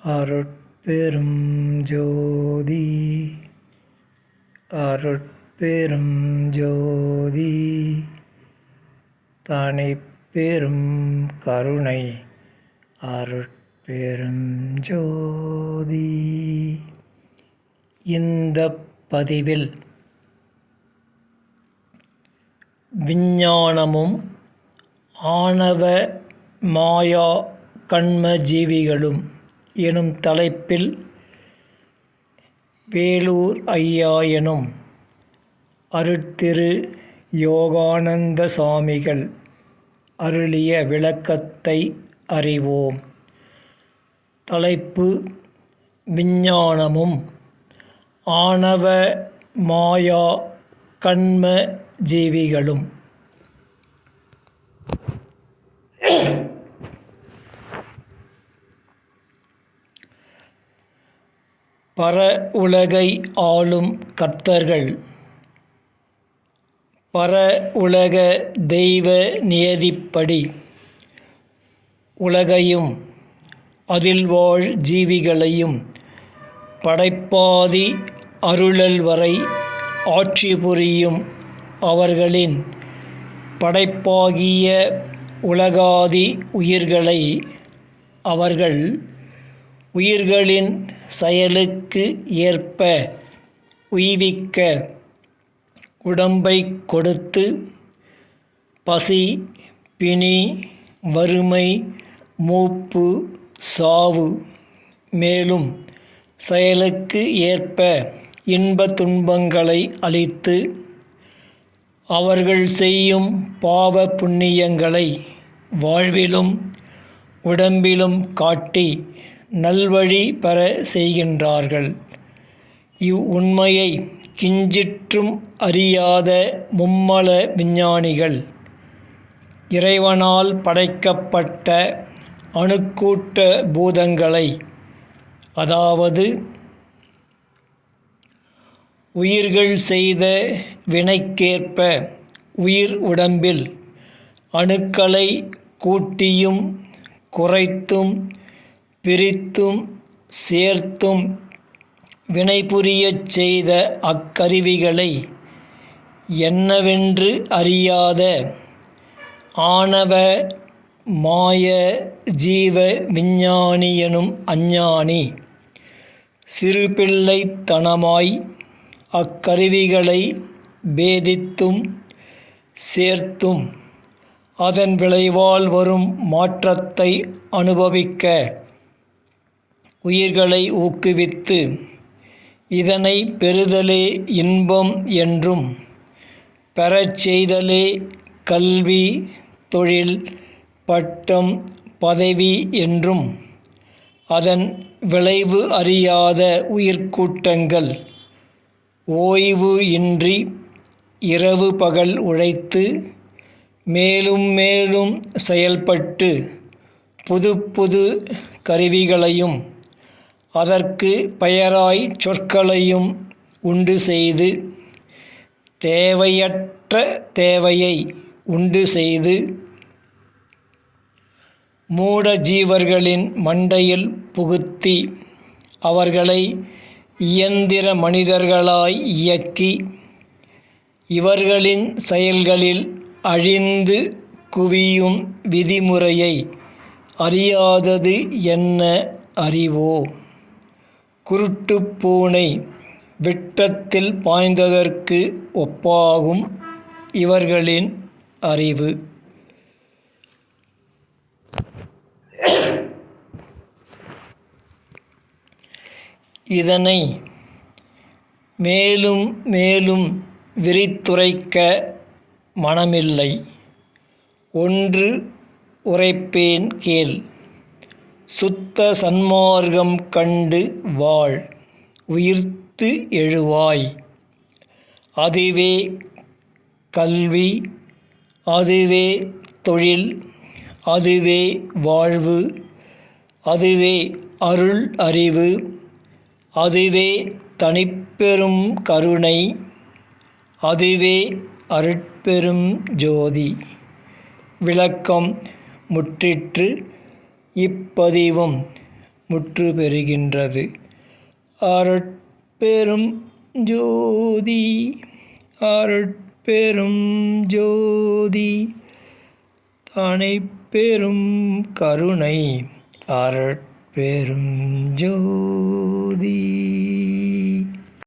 அருட்பெரும் ஜோதி அருட்பெரும் ஜோதி தனிப்பெரும் கருணை அருட்பெரும் ஜோதி. இந்த பதிவில் விஞ்ஞானமும் ஆணவ மாயா கண்ம ஜீவிகளும் எனும் தலைப்பில் வேலூர் ஐயா எனும் அருட்திரு யோகானந்த சாமிகள் அருளிய விளக்கத்தை அறிவோம். தலைப்பு: விஞ்ஞானமும் ஆணவ மாயா கண்ம ஜீவிகளும். பர உலகை ஆளும் கர்த்தர்கள் பர உலக தெய்வ நியதிப்படி உலகையும் அதில் வாழ் ஜீவிகளையும் படைப்பாதி அருளல் வரை ஆட்சி புரியும் அவர்களின் படைப்பாகிய உலகாதி உயிர்களை அவர்கள் உயிர்களின் செயலுக்கு ஏற்ப உய்விக்க உடம்பை கொடுத்து பசி, பிணி, வறுமை, மூப்பு, சாவு, மேலும் செயலுக்கு ஏற்ப இன்ப துன்பங்களை அளித்து அவர்கள் செய்யும் பாவ புண்ணியங்களை வாழ்விலும் உடம்பிலும் காட்டி நல்வழி பெற செய்கின்றார்கள். இவ்வுண்மையை கிஞ்சிற்றும் அறியாத மும்மல விஞ்ஞானிகள் இறைவனால் படைக்கப்பட்ட அணுக்கூட்ட பூதங்களை, அதாவது உயிர்கள் செய்த வினைக்கேற்ப உயிர் உடம்பில் அணுக்களை கூட்டியும் குறைத்தும் பிரித்தும் சேர்த்தும் வினைபுரியச் செய்த அக்கருவிகளை என்னவென்று அறியாத ஆணவ மாய ஜீவ விஞ்ஞானி எனும் அஞ்ஞானி சிறுபிள்ளைத்தனமாய் அக்கருவிகளை பேதித்தும் சேர்த்தும் அதன் விளைவால் வரும் மாற்றத்தை அனுபவிக்க உயிர்களை ஊக்குவித்து இதனை பெறுதலே இன்பம் என்றும் பெறச் செய்தலே கல்வி, தொழில், பட்டம், பதவி என்றும் அதன் விளைவு அறியாத உயிர்க்கூட்டங்கள் ஓய்வு இன்றி இரவு பகல் உழைத்து மேலும் மேலும் செயல்பட்டு புது புது கருவிகளையும் அதற்கு பெயராய் சொற்களையும் உண்டு செய்து தேவையற்ற தேவையை உண்டு செய்து மூட ஜீவர்களின் மண்டையில் புகுத்தி அவர்களை இயந்திர மனிதர்களாய் இயக்கி இவர்களின் செயல்களில் அழிந்து குவியும் விதிமுறையை அறியாதது என்ன அறிவோ? குருட்டுப் பூனை விட்டத்தில் பாய்ந்ததற்கு ஒப்பாகும் இவர்களின் அறிவு. இதனை மேலும் மேலும் விரித்துரைக்க மனமில்லை. ஒன்று உரைப்பேன் கேள். சுத்த சன்மார்க்கம் கண்டு வாழ், உயிர்த்து எழுவாய். அதுவே கல்வி, அதுவே தொழில், அதுவே வாழ்வு, அதுவே அருள் அறிவு, அதுவே தனிப்பெரும் கருணை, அதுவே அருட்பெரும் ஜோதி. விளக்கம் முற்றிற்று. இப்பதிவும் முற்று பெறுகின்றது. அருட்பெரும் ஜோதி அருட்பெரும் ஜோதி தனிப்பெரும் கருணை அருட்பெரும் ஜோதி.